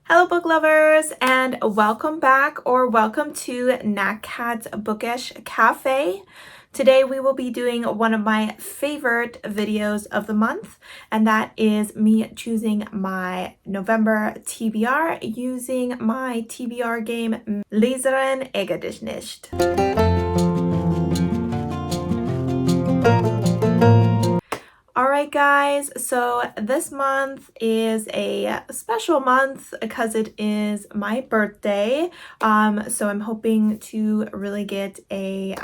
Hello book lovers, and welcome back or welcome to Nat Cat's Bookish Cafe. Today we will be doing one of my favorite videos of the month, and that is me choosing my November TBR using my TBR game Leseren äger dich nicht. Alright guys, so this month is a special month because it is my birthday. So I'm hoping to really get a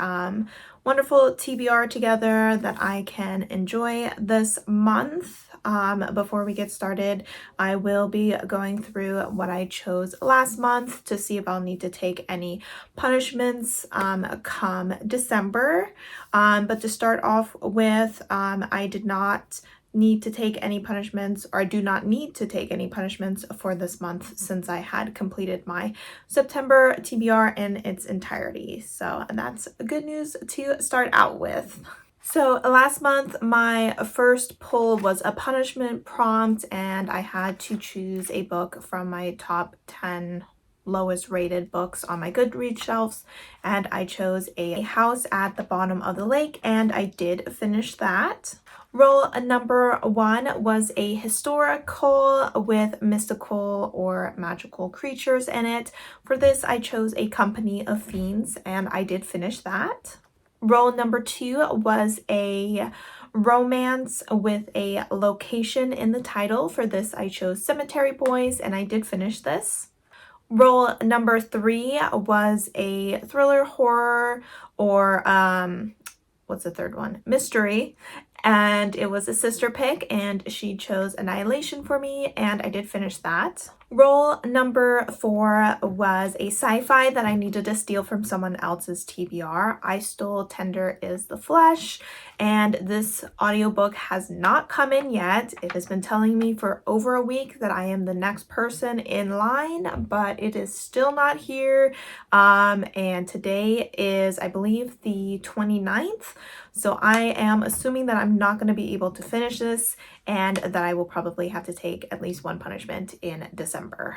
wonderful TBR together that I can enjoy this month. Before we get started, I will be going through what I chose last month to see if I'll need to take any punishments come December. But to start off with, I did not need to take any punishments, or I do not need to take any punishments for this month since I had completed my September TBR in its entirety. So that's good news to start out with. So last month, my first pull was a punishment prompt, and I had to choose a book from my top 10 lowest rated books on my Goodreads shelves, and I chose A House at the Bottom of the Lake, and I did finish that. Role number 1 was a historical with mystical or magical creatures in it. For this, I chose A Company of Fiends, and I did finish that. Role number 2 was a romance with a location in the title. For this, I chose Cemetery Boys, and I did finish this. Role number 3 was a thriller, horror, or what's the third one? Mystery. And it was a sister pick, and she chose Annihilation for me, and I did finish that. Role number 4 was a sci-fi that I needed to steal from someone else's TBR. I stole Tender is the Flesh, and this audiobook has not come in yet. It has been telling me for over a week that I am the next person in line, but it is still not here. And today is, I believe, the 29th. So I am assuming that I'm not going to be able to finish this, and that I will probably have to take at least one punishment in December.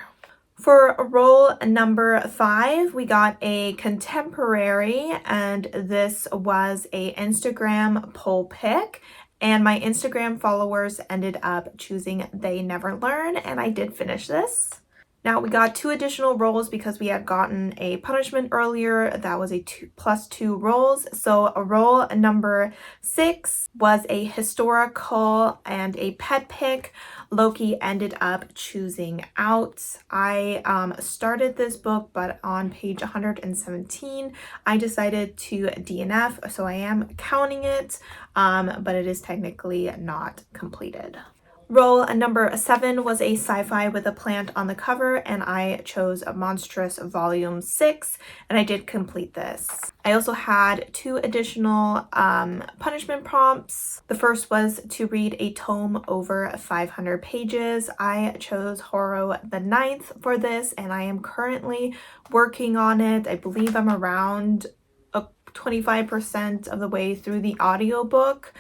For role number 5, we got a contemporary, and this was a Instagram poll pick, and my Instagram followers ended up choosing They Never Learn, and I did finish this. Now we got 2 additional rolls because we had gotten a punishment earlier. That was a +2 rolls. So a roll number 6 was a historical and a pet pick. Loki ended up choosing Out. I started this book, but on page 117, I decided to DNF. So I am counting it, but it is technically not completed. Role number 7 was a sci-fi with a plant on the cover, and I chose a Monstrous Volume 6, and I did complete this. I also had 2 additional punishment prompts. The first was to read a tome over 500 pages. I chose Horror the Ninth for this, and I am currently working on it. I believe I'm around 25% of the way through the audiobook.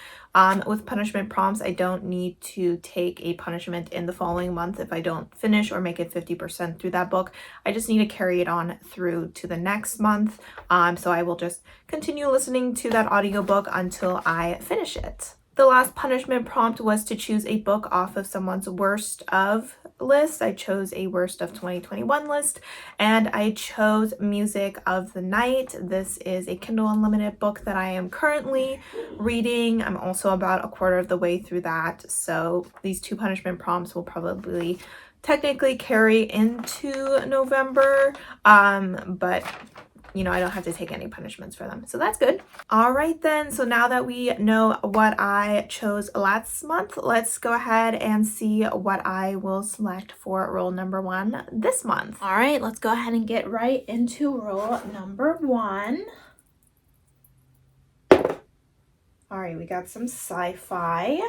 With punishment prompts, I don't need to take a punishment in the following month if I don't finish or make it 50% through that book. I just need to carry it on through to the next month. So I will just continue listening to that audiobook until I finish it. The last punishment prompt was to choose a book off of someone's worst of list. I chose a worst of 2021 list, and I chose Music of the Night. This is a Kindle Unlimited book that I am currently reading. I'm also about a quarter of the way through that, so these 2 punishment prompts will probably technically carry into November, but you know, I don't have to take any punishments for them. So that's good. All right then. So now that we know what I chose last month, let's go ahead and see what I will select for role number 1 this month. All right, let's go ahead and get right into role number 1. All right, we got some sci-fi.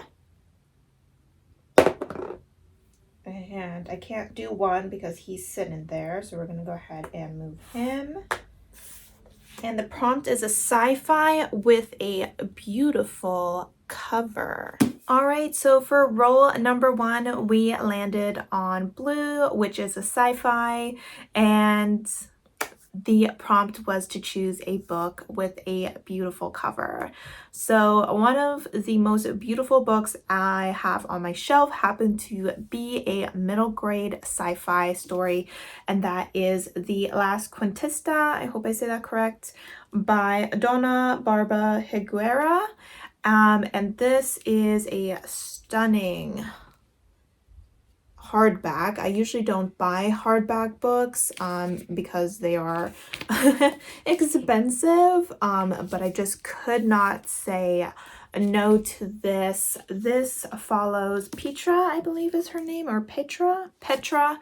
And I can't do 1 because he's sitting there. So we're going to go ahead and move him. And the prompt is a sci-fi with a beautiful cover. All right, so for roll number 1, we landed on blue, which is a sci-fi, and the prompt was to choose a book with a beautiful cover. So one of the most beautiful books I have on my shelf happened to be a middle grade sci-fi story, and that is The Last Quintista, I hope I say that correct, by Donna Barba Higuera. And this is a stunning hardback. I usually don't buy hardback books because they are expensive, but I just could not say no to this. This follows Petra, I believe is her name, or Petra,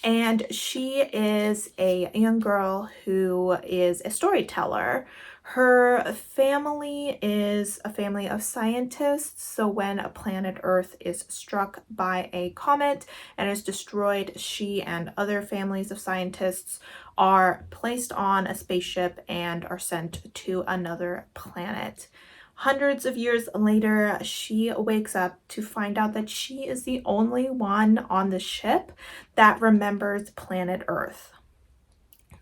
and she is a young girl who is a storyteller. Her family is a family of scientists, so when planet Earth is struck by a comet and is destroyed, she and other families of scientists are placed on a spaceship and are sent to another planet. Hundreds of years later, she wakes up to find out that she is the only one on the ship that remembers planet Earth.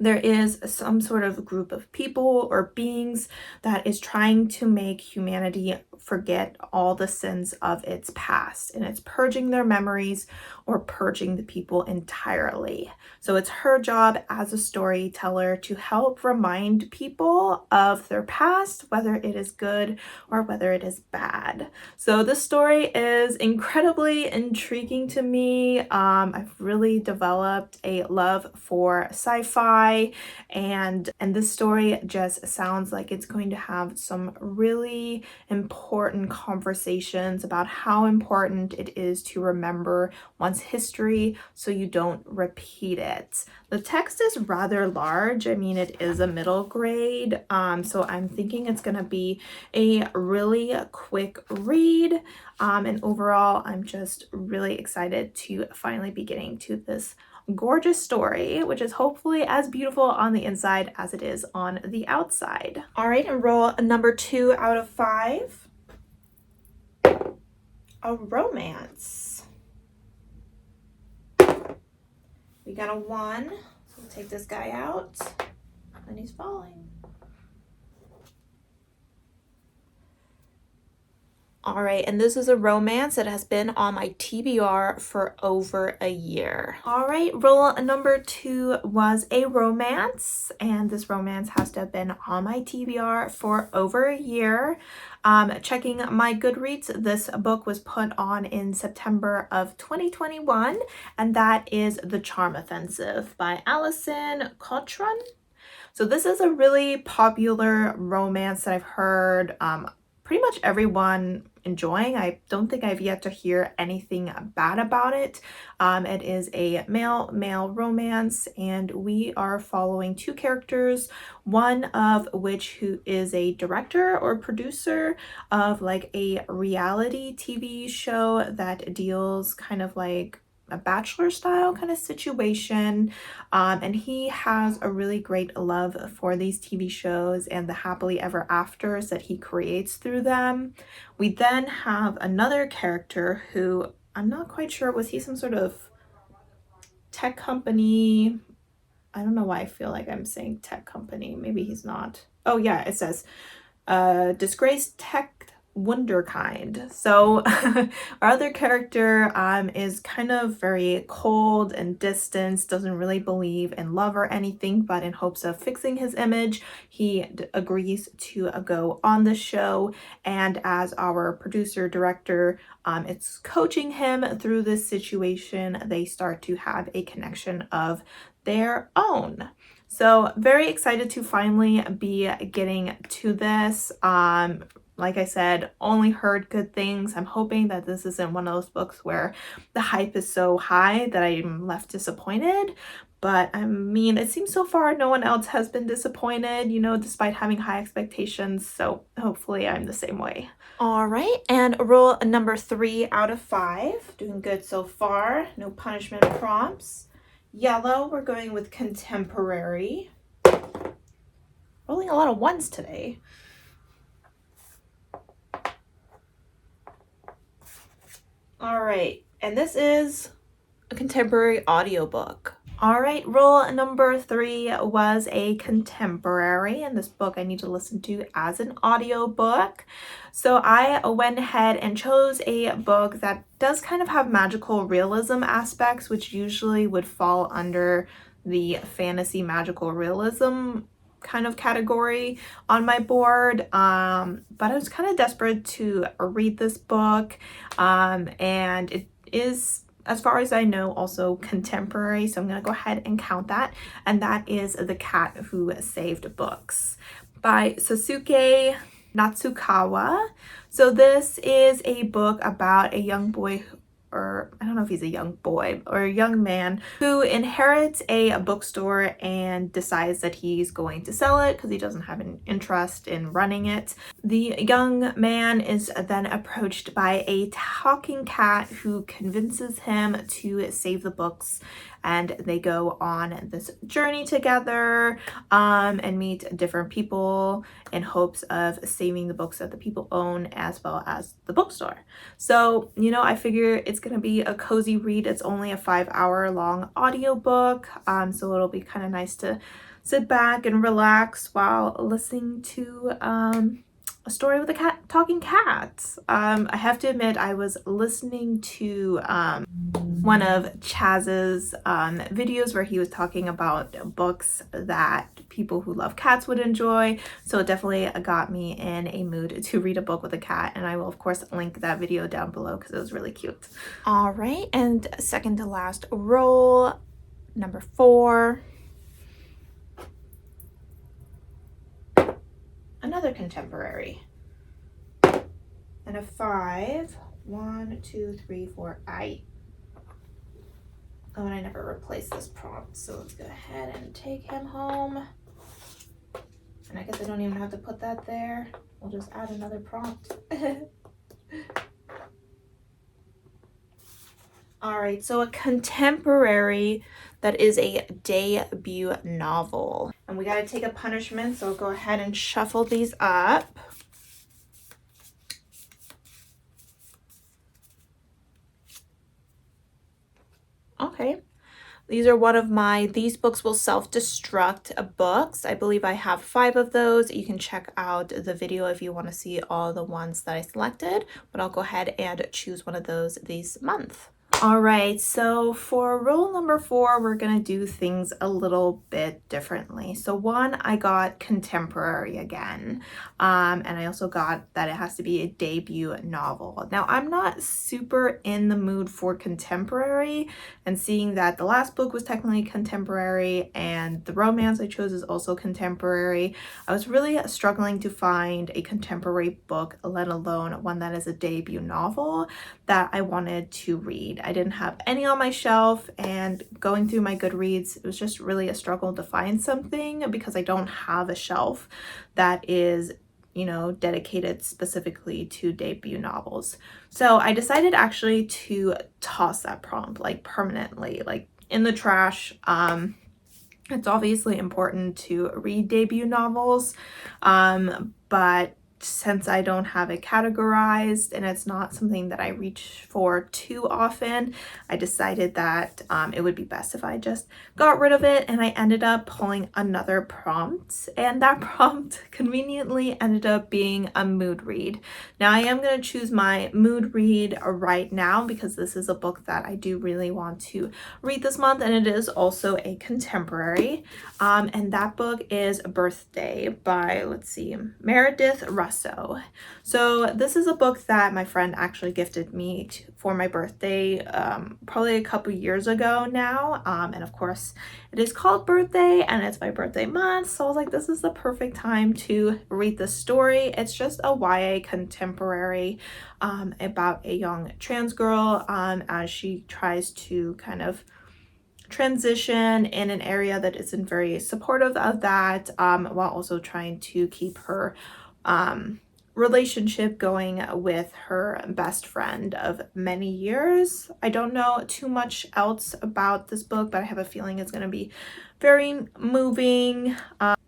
There is some sort of group of people or beings that is trying to make humanity forget all the sins of its past, and it's purging their memories or purging the people entirely. So it's her job as a storyteller to help remind people of their past, whether it is good or whether it is bad. So this story is incredibly intriguing to me. I've really developed a love for sci-fi, and this story just sounds like it's going to have some really important conversations about how important it is to remember one's history so you don't repeat it. The text is rather large. I mean, it is a middle grade, so I'm thinking it's gonna be a really quick read, and overall I'm just really excited to finally be getting to this gorgeous story, which is hopefully as beautiful on the inside as it is on the outside. All right, and roll number 2 out of 5. A romance. We got a 1. We'll take this guy out, and he's falling. All right, and this is a romance that has been on my TBR for over a year. All right, roll number 2 was a romance, and this romance has to have been on my TBR for over a year. Checking my Goodreads, this book was put on in September of 2021, and that is The Charm Offensive by Alison Cotran. So this is a really popular romance that I've heard pretty much everyone enjoying. I don't think I've yet to hear anything bad about it. It is a male romance, and we are following 2 characters, one of which who is a director or producer of like a reality TV show that deals kind of like a bachelor style kind of situation, and he has a really great love for these TV shows and the happily ever afters that he creates through them. We then have another character who I'm not quite sure, was he some sort of tech company? I don't know why I feel like I'm saying tech company. Maybe he's not. Oh yeah, it says disgraced tech wunderkind. So our other character is kind of very cold and distant, doesn't really believe in love or anything, but in hopes of fixing his image, he agrees to go on the show. And as our producer director it's coaching him through this situation, they start to have a connection of their own. So very excited to finally be getting to this. Like I said, only heard good things. I'm hoping that this isn't one of those books where the hype is so high that I'm left disappointed. But I mean, it seems so far no one else has been disappointed, you know, despite having high expectations. So hopefully I'm the same way. All right, and roll number 3 out of 5. Doing good so far. No punishment prompts. Yellow, we're going with contemporary. Rolling a lot of 1s today. All right, and this is a contemporary audiobook. All right, rule number 3 was a contemporary, and this book I need to listen to as an audiobook. So I went ahead and chose a book that does kind of have magical realism aspects, which usually would fall under the fantasy magical realism kind of category on my board. But I was kind of desperate to read this book, and it is, as far as I know, also contemporary, so I'm going to go ahead and count that, and that is The Cat Who Saved Books by Sasuke Natsukawa. So this is a book about a young boy, or I don't know if he's a young boy or a young man, who inherits a bookstore and decides that he's going to sell it because he doesn't have an interest in running it. The young man is then approached by a talking cat who convinces him to save the books, and they go on this journey together and meet different people in hopes of saving the books that the people own as well as the bookstore. So, you know, I figure it's going to be a cozy read. It's only a 5-hour long audiobook, so it'll be kind of nice to sit back and relax while listening to a story with a talking cat. I have to admit, I was listening to one of Chaz's videos where he was talking about books that people who love cats would enjoy, so it definitely got me in a mood to read a book with a cat, and I will of course link that video down below because it was really cute. All right, and second to last roll, number 4. Another contemporary. And a 5. 1, 2, 3, 4, 8. Oh, and I never replaced this prompt, so let's go ahead and take him home. And I guess I don't even have to put that there. We'll just add another prompt. All right, so a contemporary that is a debut novel. And we got to take a punishment, so I'll go ahead and shuffle these up. Okay. These are one of my These Books Will Self-Destruct books. I believe I have 5 of those. You can check out the video if you want to see all the ones that I selected, but I'll go ahead and choose one of those this month. All right, so for rule number 4, we're gonna do things a little bit differently. So 1, I got contemporary again, and I also got that it has to be a debut novel. Now, I'm not super in the mood for contemporary, and seeing that the last book was technically contemporary and the romance I chose is also contemporary, I was really struggling to find a contemporary book, let alone one that is a debut novel, that I wanted to read. I didn't have any on my shelf, and going through my Goodreads, it was just really a struggle to find something because I don't have a shelf that is, you know, dedicated specifically to debut novels. So I decided actually to toss that prompt, like permanently, like in the trash. It's obviously important to read debut novels, but since I don't have it categorized and it's not something that I reach for too often, I decided that it would be best if I just got rid of it, and I ended up pulling another prompt, and that prompt conveniently ended up being a mood read. Now I am going to choose my mood read right now because this is a book that I do really want to read this month, and it is also a contemporary, and that book is Birthday by, let's see, Meredith Russell. So this is a book that my friend actually gifted me for my birthday probably a couple years ago now, and of course it is called Birthday and it's my birthday month, so I was like, this is the perfect time to read this story. It's just a YA contemporary about a young trans girl as she tries to kind of transition in an area that isn't very supportive of that, while also trying to keep her relationship going with her best friend of many years. I don't know too much else about this book, but I have a feeling it's going to be very moving.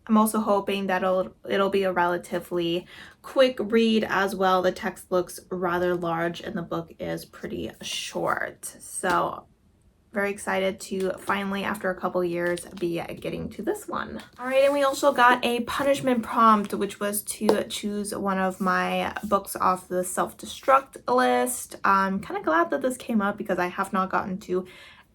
I'm also hoping that it'll be a relatively quick read as well. The text looks rather large and the book is pretty short. So very excited to finally, after a couple years, be getting to this one. All right, and we also got a punishment prompt, which was to choose one of my books off the self-destruct list. I'm kind of glad that this came up because I have not gotten to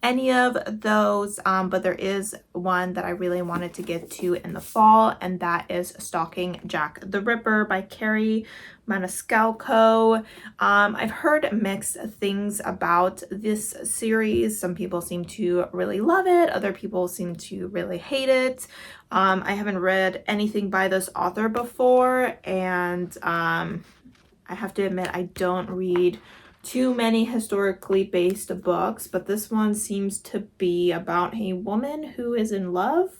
any of those, but there is one that I really wanted to get to in the fall, and that is Stalking Jack the Ripper by Carrie Maniscalco. I've heard mixed things about this series. Some people seem to really love it, other people seem to really hate it. I haven't read anything by this author before, and I have to admit I don't read too many historically based books, but this one seems to be about a woman who is in love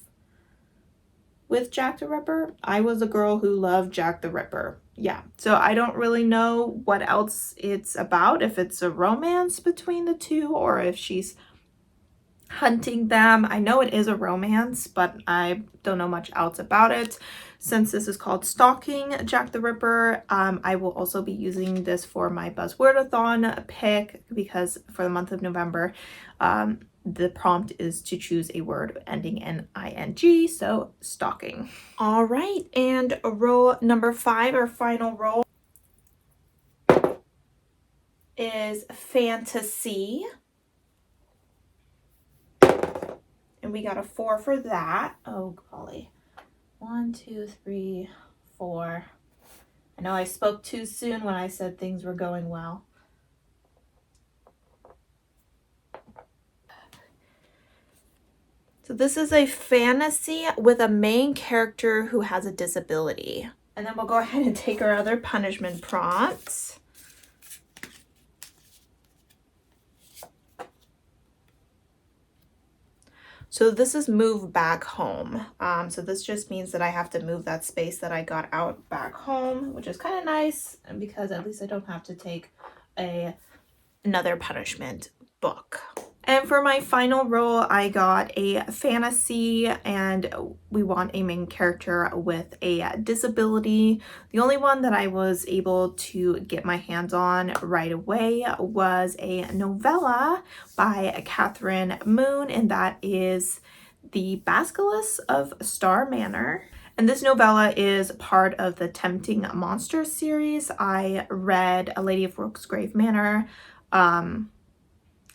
with Jack the Ripper. I was a girl who loved Jack the Ripper. Yeah, so I don't really know what else it's about, if it's a romance between the two or if she's hunting them. I know it is a romance, but I don't know much else about it. Since this is called Stalking Jack the Ripper, I will also be using this for my Buzzwordathon pick because for the month of November, the prompt is to choose a word ending in ing, so stalking. All right, and roll number 5, our final roll, is fantasy. And we got a 4 for that. Oh, golly. 1, 2, 3, 4. I know I spoke too soon when I said things were going well. So this is a fantasy with a main character who has a disability. And then we'll go ahead and take our other punishment prompts. So this is move back home. So this just means that I have to move that space that I got out back home, which is kind of nice because at least I don't have to take another punishment book. And for my final role, I got a fantasy, and we want a main character with a disability. The only one that I was able to get my hands on right away was a novella by Catherine Moon, and that is The Basilisk of Star Manor. And this novella is part of the Tempting Monsters series. I read A Lady of Rooksgrave Manor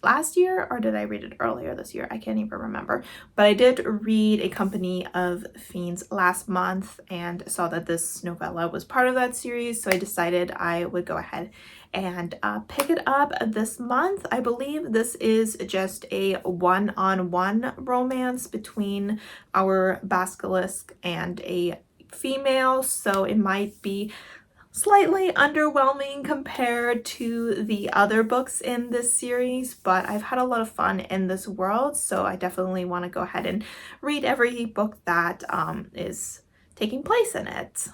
last year, or did I read it earlier this year? I can't even remember. But I did read A Company of Fiends last month and saw that this novella was part of that series, so I decided I would go ahead and pick it up this month. I believe this is just a one-on-one romance between our basilisk and a female, so it might be slightly underwhelming compared to the other books in this series, but I've had a lot of fun in this world, so I definitely want to go ahead and read every book that is taking place in it.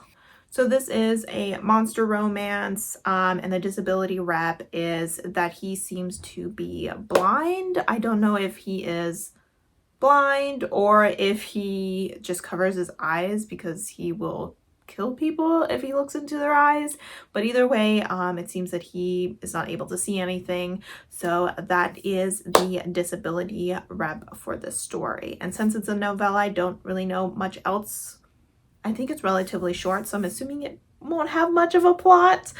So this is a monster romance, and the disability rep is that he seems to be blind. I don't know if he is blind or if he just covers his eyes because he will kill people if he looks into their eyes, but either way, it seems that he is not able to see anything, so that is the disability rep for this story. And since it's a novella, I don't really know much else. I think it's relatively short, so I'm assuming it won't have much of a plot,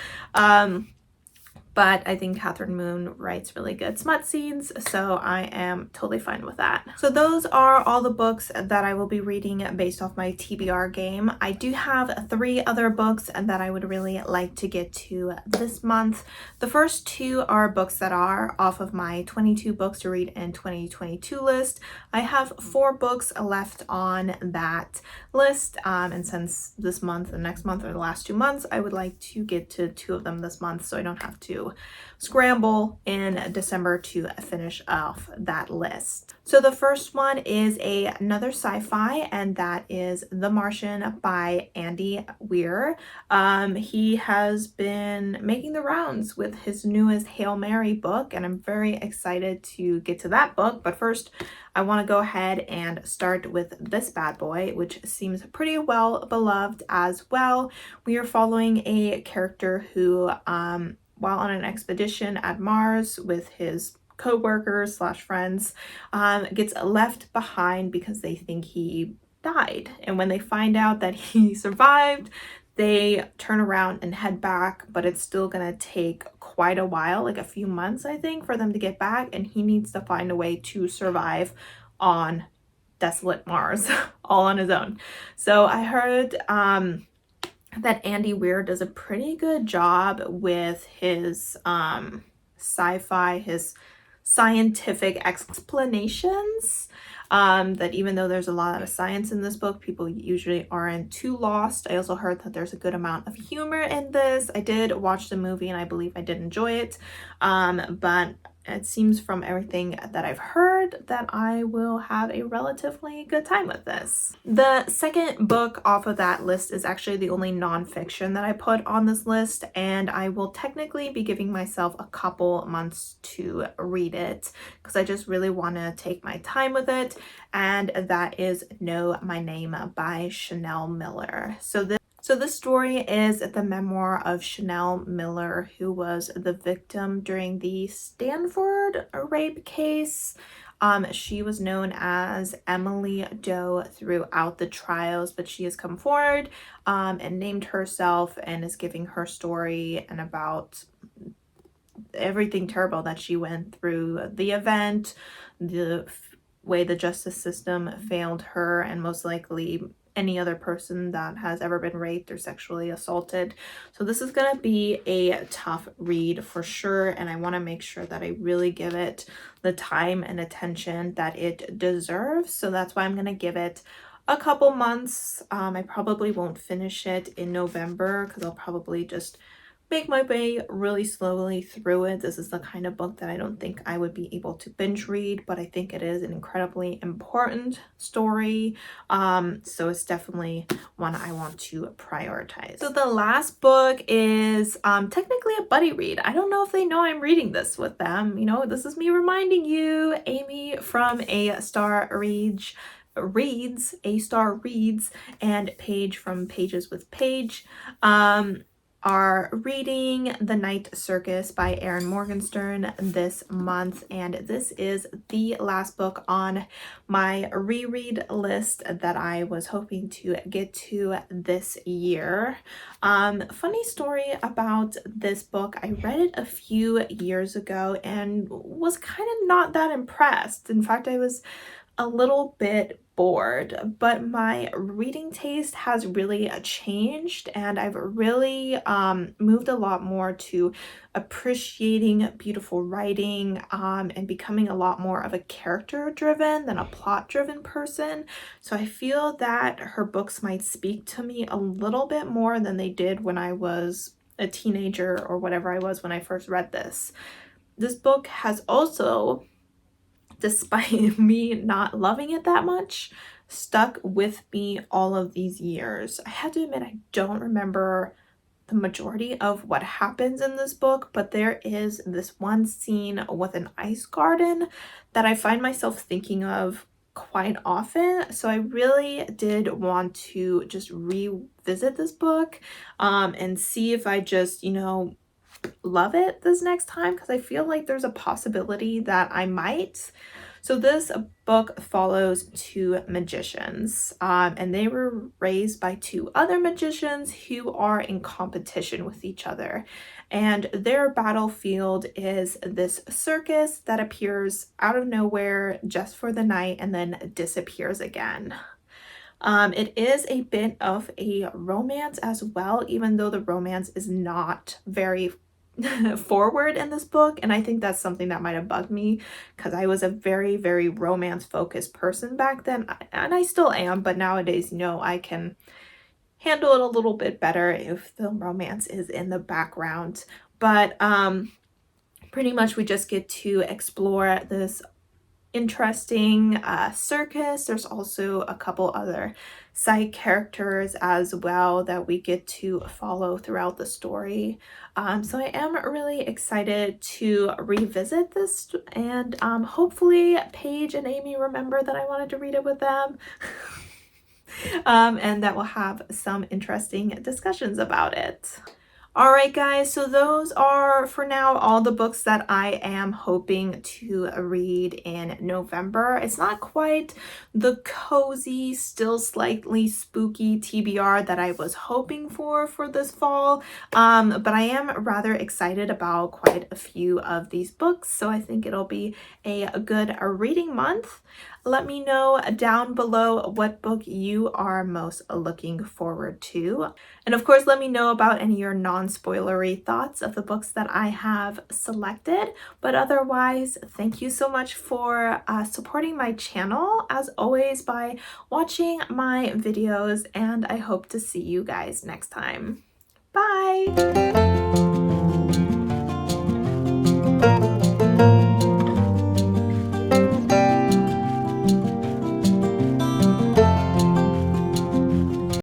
but I think Catherine Moon writes really good smut scenes, so I am totally fine with that. So those are all the books that I will be reading based off my TBR game. I do have 3 other books that I would really like to get to this month. The first 2 are books that are off of my 22 books to read in 2022 list. I have 4 books left on that list, and since this month and next month are the last 2 months, I would like to get to 2 of them this month so I don't have to to scramble in December to finish off that list. So the first one is another sci-fi, and that is The Martian by Andy Weir. He has been making the rounds with his newest Hail Mary book, and I'm very excited to get to that book. But first, I want to go ahead and start with this bad boy, which seems pretty well beloved as well. We are following a character who, while on an expedition at Mars with his co-workers slash friends, gets left behind because they think he died. And when they find out that he survived, they turn around and head back, but it's still gonna take quite a while, like a few months, I think, for them to get back, and he needs to find a way to survive on desolate Mars all on his own. So I heard that Andy Weir does a pretty good job with his sci-fi, his scientific explanations, that even though there's a lot of science in this book, people usually aren't too lost. I also heard that there's a good amount of humor in this. I did watch the movie and I believe I did enjoy it, but it seems from everything that I've heard that I will have a relatively good time with this. The second book off of that list is actually the only nonfiction that I put on this list, and I will technically be giving myself a couple months to read it because I just really want to take my time with it, and that is Know My Name by Chanel Miller. So this story is the memoir of Chanel Miller, who was the victim during the Stanford rape case. She was known as Emily Doe throughout the trials, but she has come forward and named herself and is giving her story and about everything terrible that she went through, the event, the way the justice system failed her, and most likely any other person that has ever been raped or sexually assaulted. So this is going to be a tough read for sure, and I want to make sure that I really give it the time and attention that it deserves. So that's why I'm going to give it a couple months. I probably won't finish it in November because I'll probably just make my way really slowly through it. This is the kind of book that I don't think I would be able to binge read, but I think it is an incredibly important story. So it's definitely one I want to prioritize. So the last book is technically a buddy read. I don't know if they know I'm reading this with them. You know, this is me reminding you, Amy from A Star Reads, A Star Reads, and Paige from Pages with Paige are reading The Night Circus by Erin Morgenstern this month, and this is the last book on my reread list that I was hoping to get to this year. Funny story about this book, I read it a few years ago and was kind of not that impressed. In fact, I was a little bit bored, but my reading taste has really changed, and I've really moved a lot more to appreciating beautiful writing and becoming a lot more of a character driven than a plot driven person. So I feel that her books might speak to me a little bit more than they did when I was a teenager or whatever I was when I first read this. This book has also, despite me not loving it that much, stuck with me all of these years. I have to admit, I don't remember the majority of what happens in this book, but there is this one scene with an ice garden that I find myself thinking of quite often. So I really did want to just revisit this book and see if I just, you know, love it this next time, because I feel like there's a possibility that I might. So this book follows two magicians, and they were raised by two other magicians who are in competition with each other. And their battlefield is this circus that appears out of nowhere just for the night and then disappears again. It is a bit of a romance as well, even though the romance is not very forward in this book, and I think that's something that might have bugged me because I was a very, very romance focused person back then, and I still am, but nowadays, you know, I can handle it a little bit better if the romance is in the background. But pretty much we just get to explore this interesting circus. There's also a couple other side characters as well that we get to follow throughout the story. So I am really excited to revisit this, and hopefully Paige and Amy remember that I wanted to read it with them. And that we'll have some interesting discussions about it. All right, guys, so those are for now all the books that I am hoping to read in November. It's not quite the cozy, still slightly spooky TBR that I was hoping for this fall, but I am rather excited about quite a few of these books, so I think it'll be a good reading month. Let me know down below what book you are most looking forward to. And of course, let me know about any of your non-spoilery thoughts of the books that I have selected. But otherwise, thank you so much for supporting my channel, as always, by watching my videos, and I hope to see you guys next time. Bye!